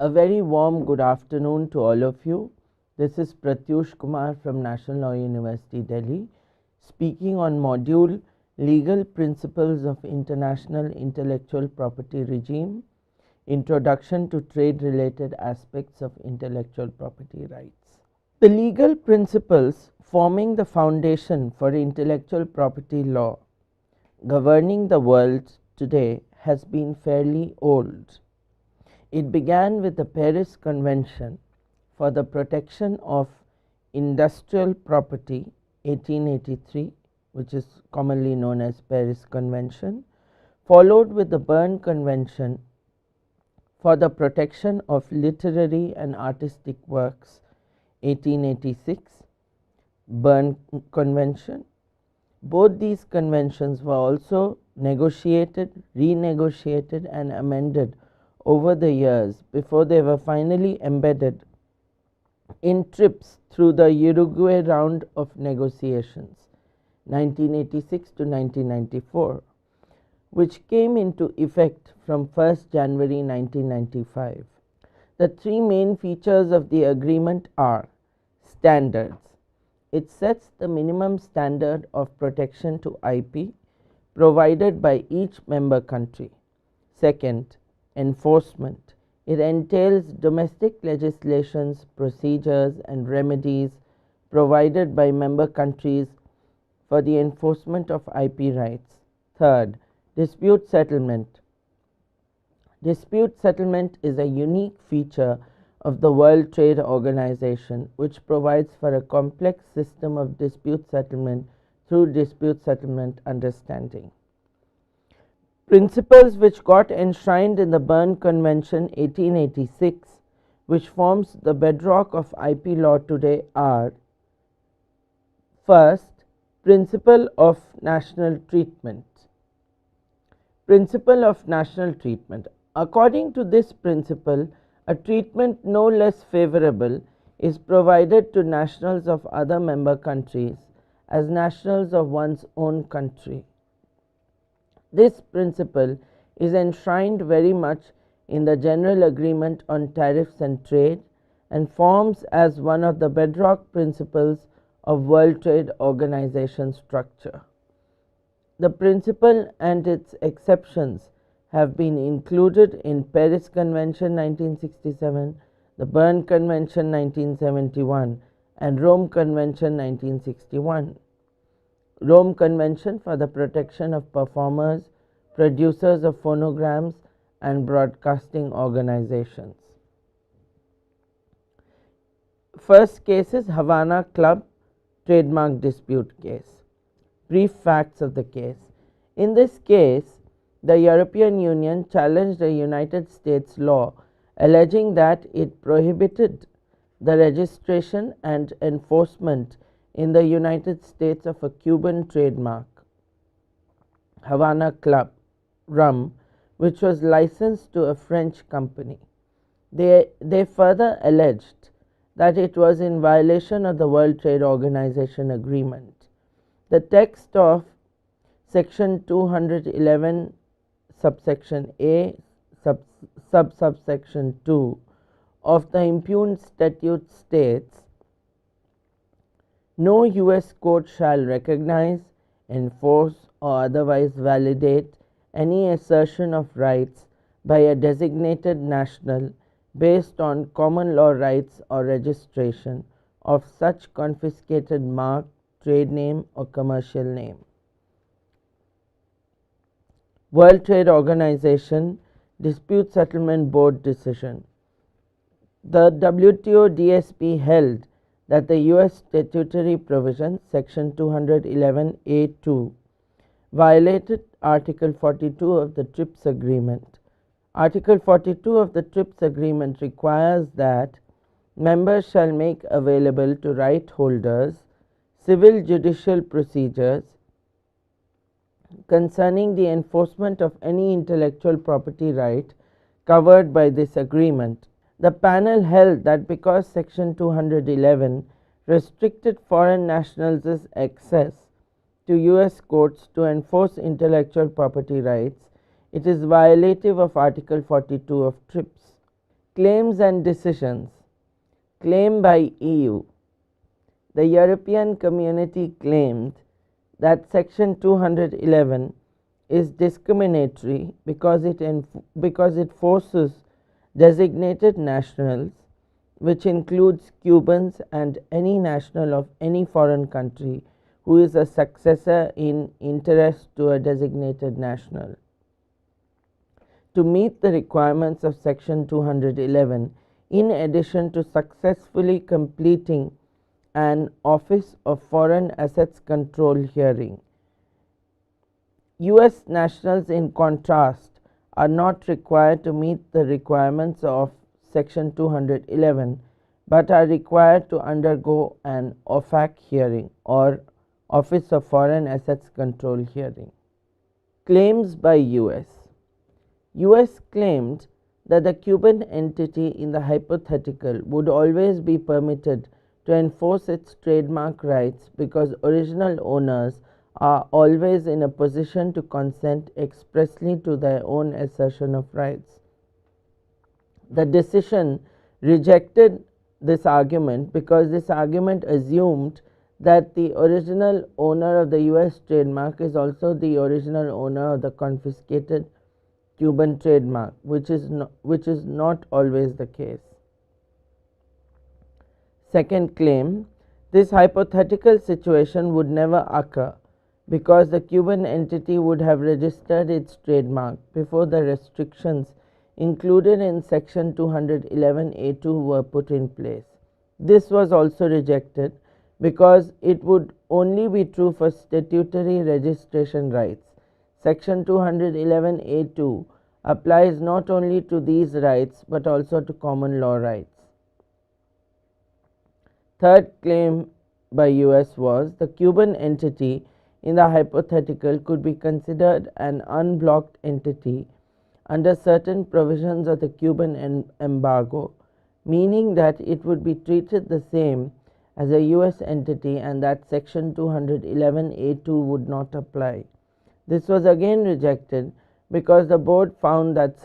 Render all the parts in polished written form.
A very warm good afternoon to all of you. This is Pratyush Kumar from National Law University, Delhi, speaking on module Legal Principles of International Intellectual Property Regime, Introduction to Trade-Related Aspects of Intellectual Property Rights. The legal principles forming the foundation for intellectual property law governing the world today has been fairly old. It began with the Paris Convention for the Protection of Industrial Property 1883, which is commonly known as Paris Convention, followed with the Berne Convention for the Protection of Literary and Artistic Works 1886, Berne Convention. Both these conventions were also negotiated, renegotiated and amended over the years before they were finally embedded in TRIPS through the Uruguay round of negotiations 1986 to 1994, which came into effect from 1st January 1995. The three main features of the agreement are standards. It sets the minimum standard of protection to IP provided by each member country. Second, enforcement. It entails domestic legislations, procedures and remedies provided by member countries for the enforcement of IP rights. Third, dispute settlement. Dispute settlement is a unique feature of the World Trade Organization, which provides for a complex system of dispute settlement through dispute settlement understanding. Principles which got enshrined in the Berne Convention 1886, which forms the bedrock of IP law today, are: first, principle of national treatment. Principle of national treatment. According to this principle, a treatment no less favorable is provided to nationals of other member countries as nationals of one's own country. This principle is enshrined very much in the General Agreement on Tariffs and Trade and forms as one of the bedrock principles of World Trade Organization structure. The principle and its exceptions have been included in Paris Convention 1967, the Berne Convention 1971 and Rome Convention 1961. Rome Convention for the Protection of Performers, Producers of Phonograms and Broadcasting Organizations. First case is Havana Club trademark dispute case. Brief facts of the case. In this case, the European Union challenged a United States law alleging that it prohibited the registration and enforcement in the United States of a Cuban trademark, Havana Club rum, which was licensed to a French company. They further alleged that it was in violation of the World Trade Organization agreement. The text of section 211 subsection A subsection 2 of the impugned statute states, no US court shall recognize, enforce or otherwise validate any assertion of rights by a designated national based on common law rights or registration of such confiscated mark, trade name or commercial name. World Trade Organization Dispute Settlement Board decision. The WTO DSP held that the US statutory provision section 211A2 violated Article 42 of the TRIPS agreement. Article 42 of the TRIPS agreement requires that members shall make available to right holders civil judicial procedures concerning the enforcement of any intellectual property right covered by this agreement. The panel held that because section 211 restricted foreign nationals' access to US courts to enforce intellectual property rights, it is violative of Article 42 of TRIPS. Claims and decisions. Claim by EU. The European Community claimed that Section 211 is discriminatory because it forces designated nationals, which includes Cubans and any national of any foreign country who is a successor in interest to a designated national, to meet the requirements of Section 211, in addition to successfully completing an Office of Foreign Assets Control hearing. US nationals, in contrast, are not required to meet the requirements of Section 211, but are required to undergo an OFAC hearing, or Office of Foreign Assets Control hearing. Claims by US. US claimed that the Cuban entity in the hypothetical would always be permitted to enforce its trademark rights because original owners are always in a position to consent expressly to their own assertion of rights. The decision rejected this argument because this argument assumed that the original owner of the US trademark is also the original owner of the confiscated Cuban trademark, which is not always the case. Second claim, this hypothetical situation would never occur because the Cuban entity would have registered its trademark before the restrictions included in Section 211A2 were put in place. This was also rejected because it would only be true for statutory registration rights. Section 211A2 applies not only to these rights but also to common law rights. Third claim by US was the Cuban entity in the hypothetical could be considered an unblocked entity under certain provisions of the Cuban embargo, meaning that it would be treated the same as a US entity and that Section 211A2 would not apply. This was again rejected because the board found that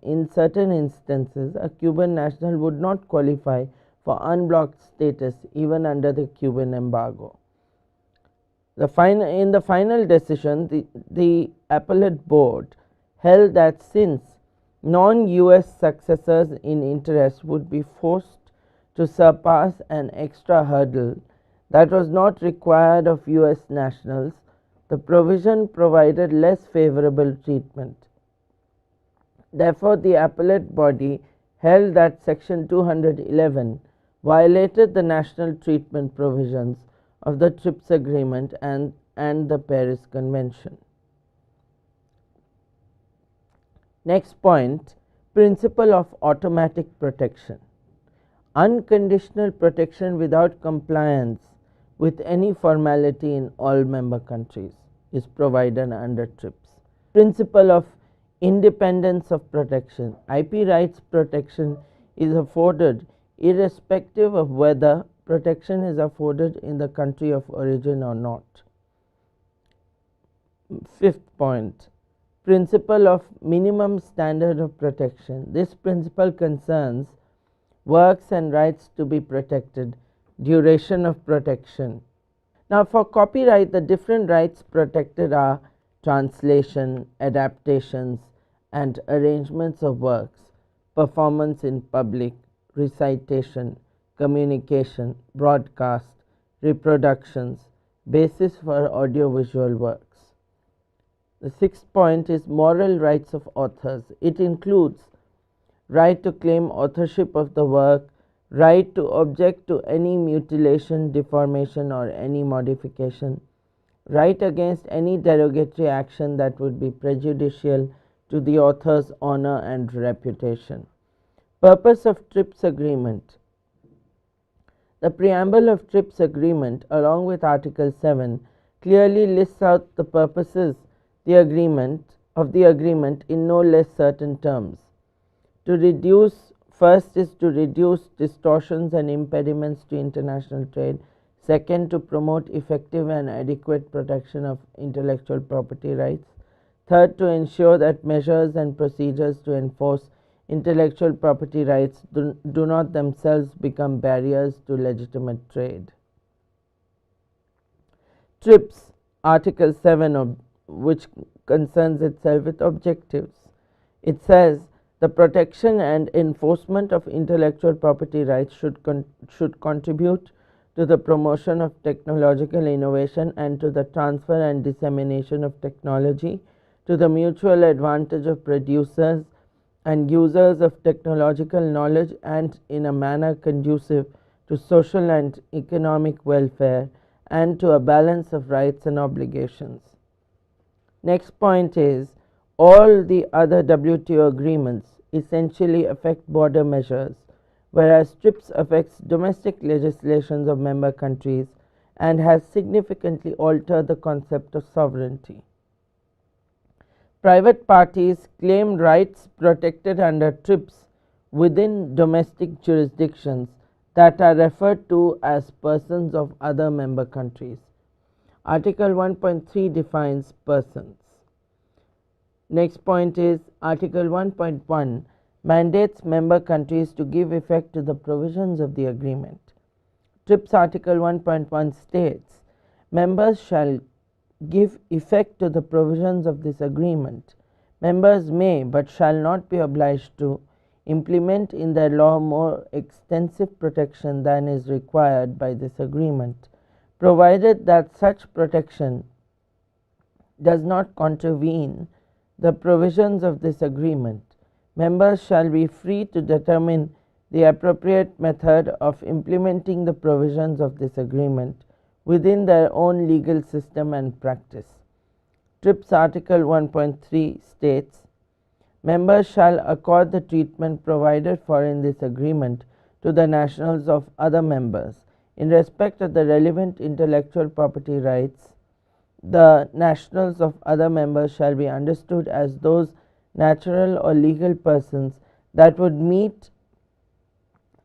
in certain instances a Cuban national would not qualify for unblocked status even under the Cuban embargo. In the final decision, the appellate board held that since non-US successors in interest would be forced to surpass an extra hurdle that was not required of US nationals, the provision provided less favorable treatment. Therefore, the appellate body held that Section 211 violated the national treatment provisions of the TRIPS Agreement and the Paris Convention. Next point, principle of automatic protection. Unconditional protection without compliance with any formality in all member countries is provided under TRIPS. Principle of independence of protection. IP rights protection is afforded irrespective of whether protection is afforded in the country of origin or not. Fifth point, principle of minimum standard of protection. This principle concerns works and rights to be protected, duration of protection. Now, for copyright, the different rights protected are translation, adaptations and arrangements of works, performance in public, recitation, communication, broadcast, reproductions, basis for audiovisual works. The sixth point is moral rights of authors. It includes right to claim authorship of the work, right to object to any mutilation, deformation or any modification, right against any derogatory action that would be prejudicial to the author's honor and reputation. Purpose of TRIPS Agreement. The preamble of TRIPS Agreement, along with Article 7, clearly lists out the purposes of the agreement in no less certain terms. First is to reduce distortions and impediments to international trade. Second, to promote effective and adequate protection of intellectual property rights. Third, to ensure that measures and procedures to enforce intellectual property rights do not themselves become barriers to legitimate trade. TRIPS, Article 7, which concerns itself with objectives. It says the protection and enforcement of intellectual property rights should contribute to the promotion of technological innovation and to the transfer and dissemination of technology to the mutual advantage of producers and users of technological knowledge, and in a manner conducive to social and economic welfare and to a balance of rights and obligations. Next point is, all the other WTO agreements essentially affect border measures, whereas TRIPS affects domestic legislations of member countries and has significantly altered the concept of sovereignty. Private parties claim rights protected under TRIPS within domestic jurisdictions that are referred to as persons of other member countries. Article 1.3 defines persons. Next point is, Article 1.1 mandates member countries to give effect to the provisions of the agreement. TRIPS Article 1.1 states, members shall give effect to the provisions of this agreement. Members may, but shall not be obliged to, implement in their law more extensive protection than is required by this agreement, provided that such protection does not contravene the provisions of this agreement. Members shall be free to determine the appropriate method of implementing the provisions of this agreement within their own legal system and practice. TRIPS Article 1.3 states, members shall accord the treatment provided for in this agreement to the nationals of other members. In respect of the relevant intellectual property rights, the nationals of other members shall be understood as those natural or legal persons that would meet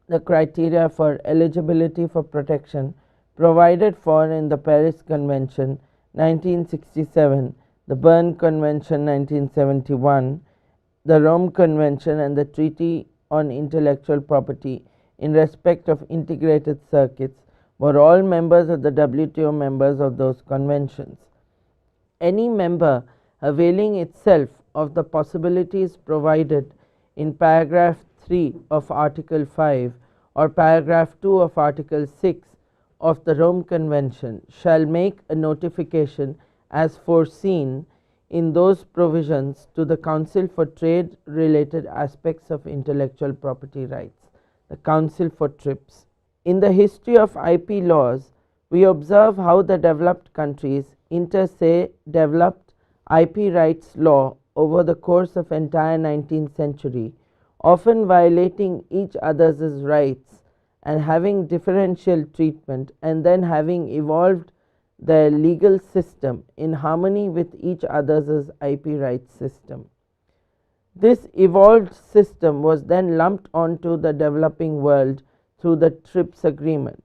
the criteria for eligibility for protection provided for in the Paris Convention 1967, the Berne Convention 1971, the Rome Convention, and the Treaty on Intellectual Property in respect of integrated circuits, were all members of the WTO members of those conventions. Any member availing itself of the possibilities provided in paragraph 3 of Article 5 or paragraph 2 of Article 6 of the Rome Convention shall make a notification as foreseen in those provisions to the Council for Trade related aspects of intellectual property rights, the Council for TRIPS. In the history of IP laws, we observe how the developed countries inter se developed IP rights law over the course of entire 19th century, often violating each other's rights and having differential treatment, and then having evolved their legal system in harmony with each other's IP rights system. This evolved system was then lumped onto the developing world through the TRIPS agreement.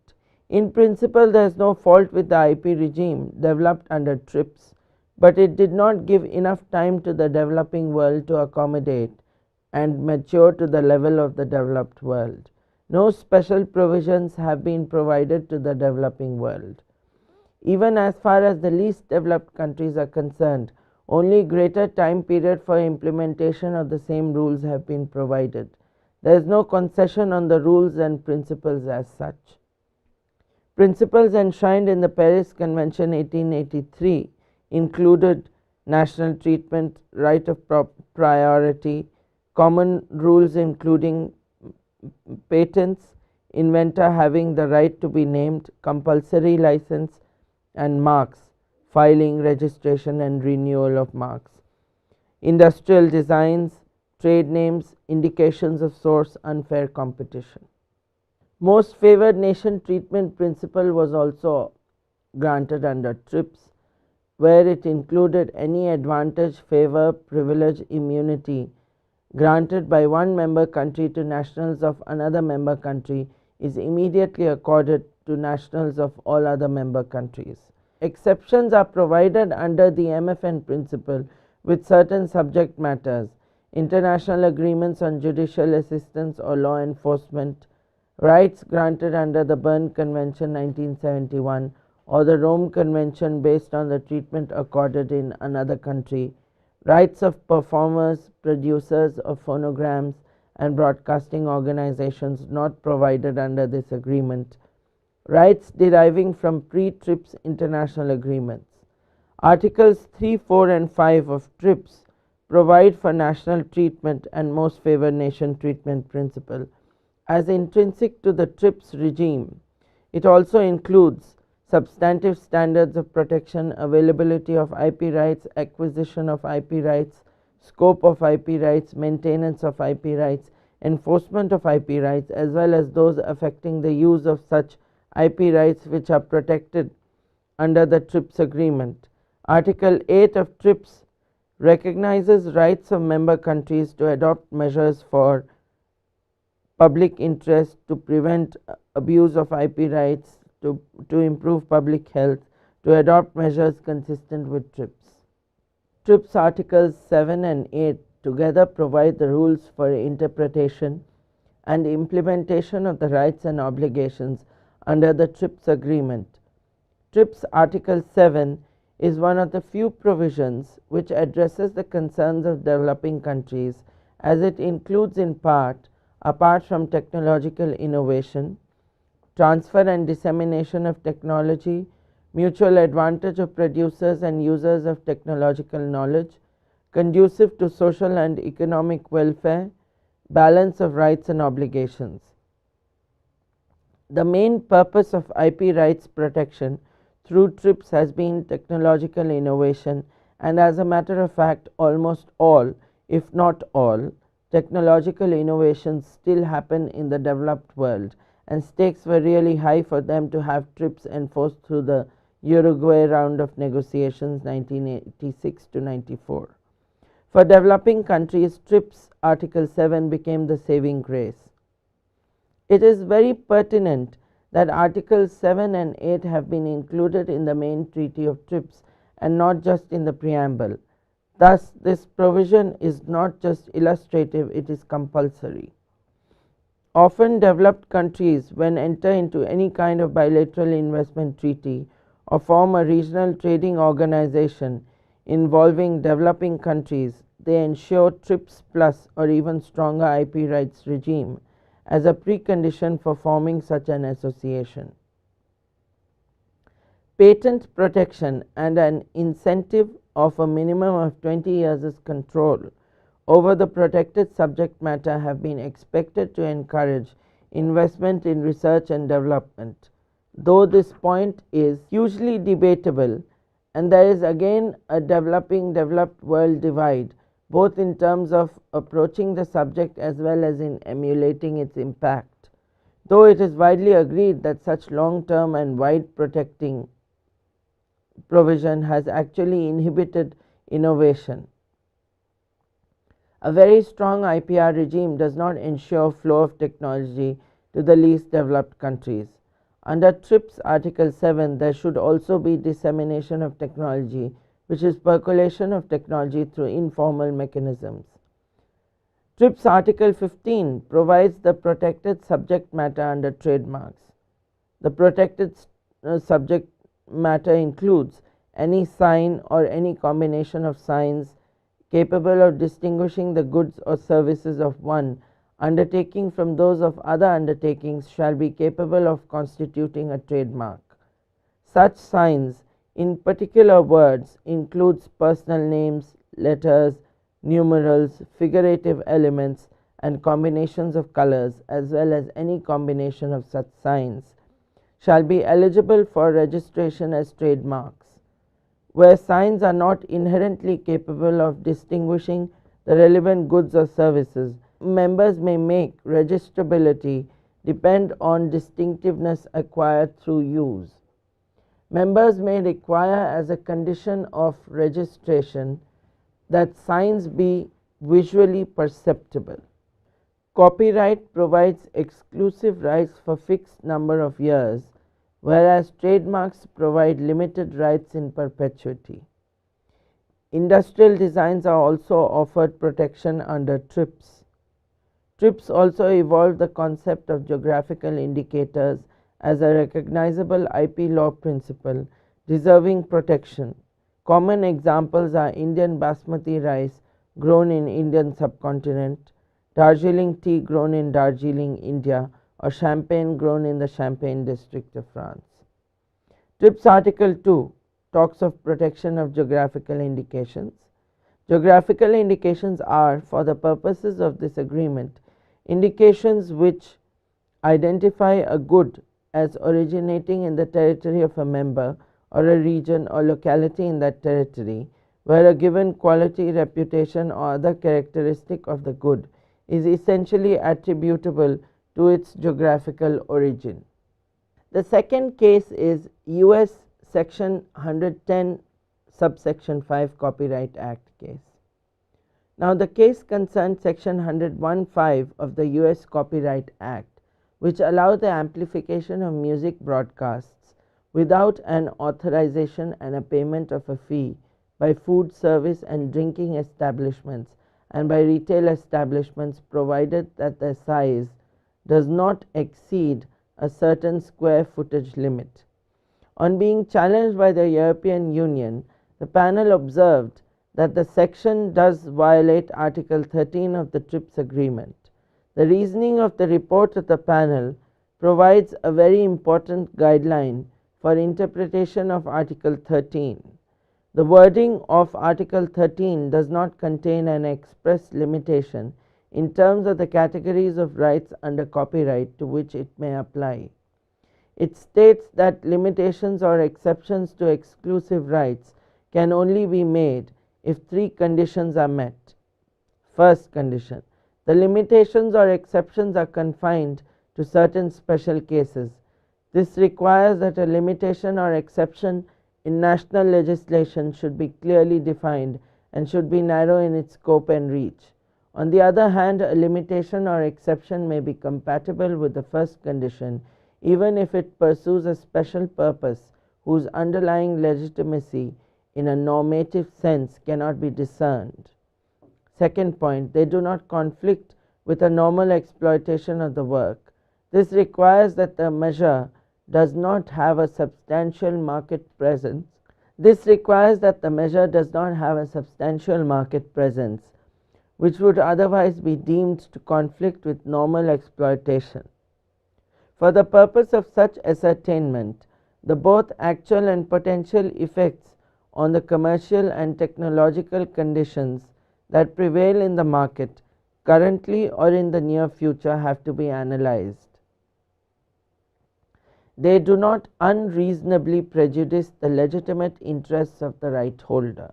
In principle, there is no fault with the IP regime developed under TRIPS, but it did not give enough time to the developing world to accommodate and mature to the level of the developed world. No special provisions have been provided to the developing world. Even as far as the least developed countries are concerned, only greater time period for implementation of the same rules have been provided. There is no concession on the rules and principles as such. Principles enshrined in the Paris Convention 1883 included national treatment, right of priority, common rules including patents, inventor having the right to be named, compulsory license, and marks, filing, registration, and renewal of marks, industrial designs, trade names, indications of source, unfair competition. Most favored nation treatment principle was also granted under TRIPS, where it included any advantage, favor, privilege, immunity granted by one member country to nationals of another member country is immediately accorded to nationals of all other member countries. Exceptions are provided under the MFN principle with certain subject matters. international agreements on judicial assistance or law enforcement, rights granted under the Berne Convention 1971 or the Rome Convention based on the treatment accorded in another country, rights of performers, producers of phonograms and broadcasting organizations not provided under this agreement, rights deriving from pre-TRIPS international agreements. Articles 3, 4 and 5 of TRIPS provide for national treatment and most favored nation treatment principle. As intrinsic to the TRIPS regime, it also includes substantive standards of protection, availability of IP rights, acquisition of IP rights, scope of IP rights, maintenance of IP rights, enforcement of IP rights, as well as those affecting the use of such IP rights which are protected under the TRIPS agreement. Article 8 of TRIPS recognizes rights of member countries to adopt measures for public interest, to prevent abuse of IP rights, to improve public health, to adopt measures consistent with TRIPS. TRIPS Articles 7 and 8 together provide the rules for interpretation and implementation of the rights and obligations under the TRIPS agreement. TRIPS Article 7 is one of the few provisions which addresses the concerns of developing countries, as it includes in part, apart from technological innovation, transfer and dissemination of technology, mutual advantage of producers and users of technological knowledge, conducive to social and economic welfare, balance of rights and obligations. The main purpose of IP rights protection through TRIPS has been technological innovation, and as a matter of fact, almost all, if not all, technological innovations still happen in the developed world, and stakes were really high for them to have TRIPS enforced through the Uruguay round of negotiations 1986 to 94. For developing countries, TRIPS Article 7 became the saving grace. It is very pertinent that Articles 7 and 8 have been included in the main treaty of TRIPS and not just in the preamble. Thus, this provision is not just illustrative, it is compulsory. Often developed countries, when enter into any kind of bilateral investment treaty or form a regional trading organization involving developing countries, they ensure TRIPS plus or even stronger IP rights regime as a precondition for forming such an association. Patent protection and an incentive of a minimum of 20 years' control over the protected subject matter have been expected to encourage investment in research and development. Though this point is hugely debatable, and there is again a developed world divide, both in terms of approaching the subject as well as in emulating its impact, though it is widely agreed that such long-term and wide protecting provision has actually inhibited innovation. A very strong IPR regime does not ensure flow of technology to the least developed countries. Under TRIPS Article 7, there should also be dissemination of technology, which is percolation of technology through informal mechanisms. TRIPS Article 15 provides the protected subject matter under trademarks. The protected subject matter includes any sign or any combination of signs capable of distinguishing the goods or services of one undertaking from those of other undertakings shall be capable of constituting a trademark. Such signs, in particular words, includes personal names, letters, numerals, figurative elements, and combinations of colors, as well as any combination of such signs, shall be eligible for registration as trademarks. Where signs are not inherently capable of distinguishing the relevant goods or services, members may make registrability depend on distinctiveness acquired through use. Members may require as a condition of registration that signs be visually perceptible. Copyright provides exclusive rights for fixed number of years, whereas trademarks provide limited rights in perpetuity. Industrial designs are also offered protection under TRIPS. TRIPS also evolved the concept of geographical indicators as a recognizable IP law principle deserving protection. Common examples are Indian basmati rice grown in Indian subcontinent, Darjeeling tea grown in Darjeeling, India, or champagne grown in the Champagne district of France. TRIPS Article 2 talks of protection of geographical indications. Geographical indications are, for the purposes of this agreement, indications which identify a good as originating in the territory of a member or a region or locality in that territory where a given quality, reputation, or other characteristic of the good is essentially attributable to its geographical origin. The second case is US Section 110 subsection 5 Copyright Act case. Now the case concerns Section 101(5) of the US Copyright Act, which allow the amplification of music broadcasts without an authorization and a payment of a fee by food service and drinking establishments and by retail establishments, provided that the size does not exceed a certain square footage limit. On being challenged by the European Union, the panel observed that the section does violate Article 13 of the TRIPS agreement. The reasoning of the report of the panel provides a very important guideline for interpretation of Article 13. The wording of Article 13 does not contain an express limitation in terms of the categories of rights under copyright to which it may apply. It states that limitations or exceptions to exclusive rights can only be made if three conditions are met. First condition: the limitations or exceptions are confined to certain special cases. This requires that a limitation or exception in national legislation should be clearly defined and should be narrow in its scope and reach. On the other hand, a limitation or exception may be compatible with the first condition even if it pursues a special purpose whose underlying legitimacy in a normative sense cannot be discerned. Second point, they do not conflict with a normal exploitation of the work. This requires that the measure does not have a substantial market presence. Which would otherwise be deemed to conflict with normal exploitation. For the purpose of such ascertainment, the both actual and potential effects on the commercial and technological conditions that prevail in the market currently or in the near future have to be analyzed. They do not unreasonably prejudice the legitimate interests of the right holder.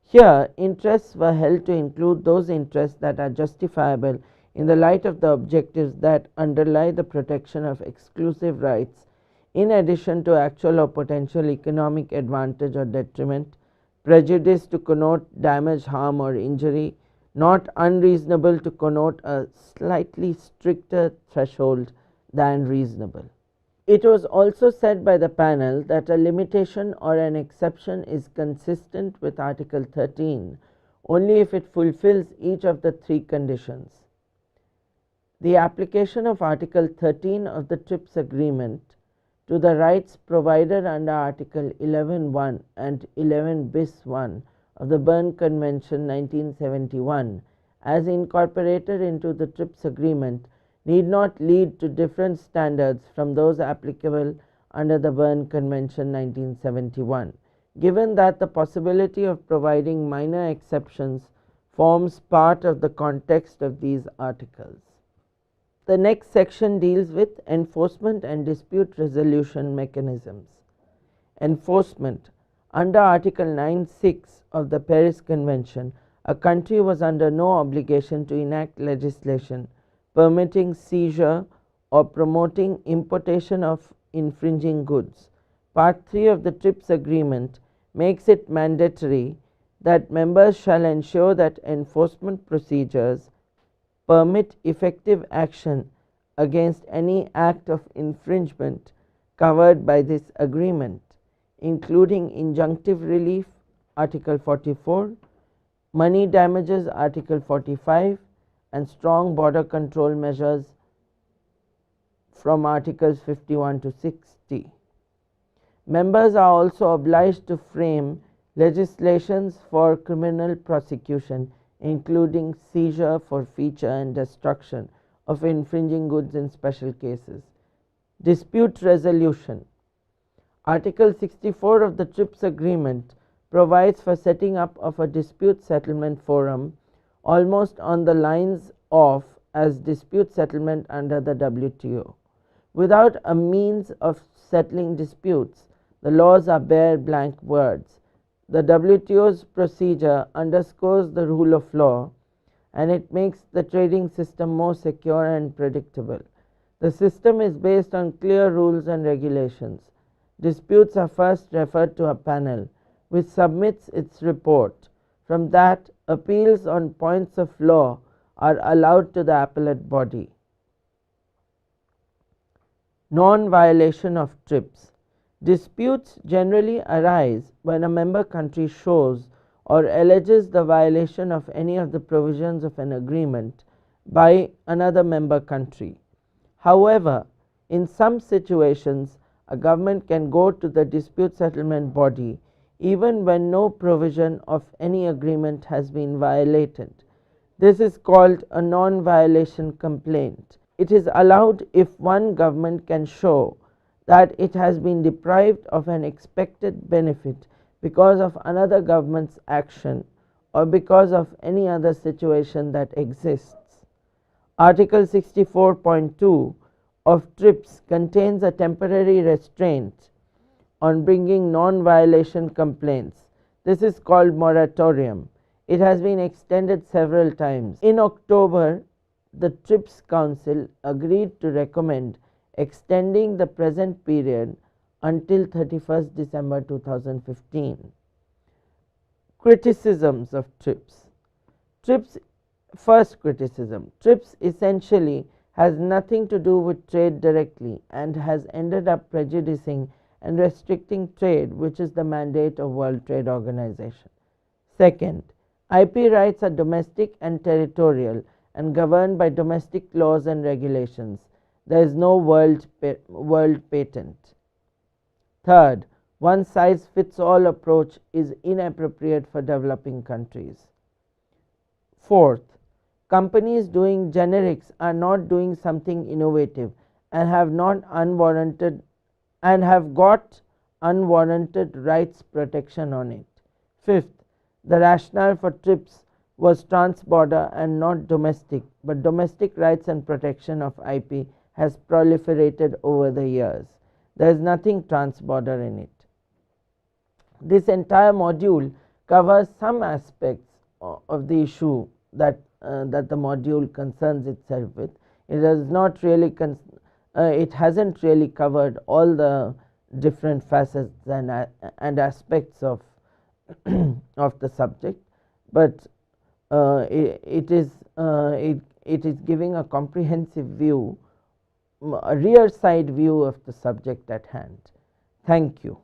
Here, interests were held to include those interests that are justifiable in the light of the objectives that underlie the protection of exclusive rights, in addition to actual or potential economic advantage or detriment, prejudice to connote damage, harm, or injury, not unreasonable to connote a slightly stricter threshold than reasonable. It was also said by the panel that a limitation or an exception is consistent with Article 13 only if it fulfills each of the three conditions. The application of Article 13 of the TRIPS agreement to the rights provided under Article 11(1) and 11 bis 1 of the Berne Convention 1971 as incorporated into the TRIPS agreement need not lead to different standards from those applicable under the Berne Convention 1971, given that the possibility of providing minor exceptions forms part of the context of these articles. The next section deals with enforcement and dispute resolution mechanisms. Enforcement. Under Article 9(6) of the Paris Convention, a country was under no obligation to enact legislation permitting seizure or promoting importation of infringing goods. Part 3 of the TRIPS agreement makes it mandatory that members shall ensure that enforcement procedures permit effective action against any act of infringement covered by this agreement, including injunctive relief, Article 44, money damages Article 45, and strong border control measures from Articles 51 to 60. Members are also obliged to frame legislations for criminal prosecution, including seizure, forfeiture and destruction of infringing goods in special cases. Dispute resolution. Article 64 of the TRIPS Agreement provides for setting up of a dispute settlement forum almost on the lines of as dispute settlement under the WTO. Without a means of settling disputes, the laws are bare blank words. The WTO's procedure underscores the rule of law, and it makes the trading system more secure and predictable. The system is based on clear rules and regulations. Disputes are first referred to a panel, which submits its report. From that, appeals on points of law are allowed to the appellate body. Non-violation of TRIPS. Disputes generally arise when a member country shows or alleges the violation of any of the provisions of an agreement by another member country. However, in some situations, a government can go to the dispute settlement body even when no provision of any agreement has been violated. This is called a non-violation complaint. It is allowed if one government can show that it has been deprived of an expected benefit because of another government's action or because of any other situation that exists. Article 64.2 of TRIPS contains a temporary restraint on bringing non-violation complaints. This is called moratorium. It has been extended several times. In October, the TRIPS Council agreed to recommend extending the present period until 31st December 2015. Criticisms of TRIPS. First criticism. TRIPS essentially has nothing to do with trade directly and has ended up prejudicing and restricting trade, which is the mandate of World Trade Organization. Second, IP rights are domestic and territorial and governed by domestic laws and regulations. There is no world patent. Third, one size fits all approach is inappropriate for developing countries. Fourth, companies doing generics are not doing something innovative and have got unwarranted rights protection on it. Fifth, the rationale for TRIPS was trans-border and not domestic, but domestic rights and protection of IP has proliferated over the years. There is nothing trans-border in it. This entire module covers some aspects of the issue that the module concerns itself with. It does not really it hasn't really covered all the different facets and aspects of of the subject, but it is giving a comprehensive view, a rear side view of the subject at hand. Thank you.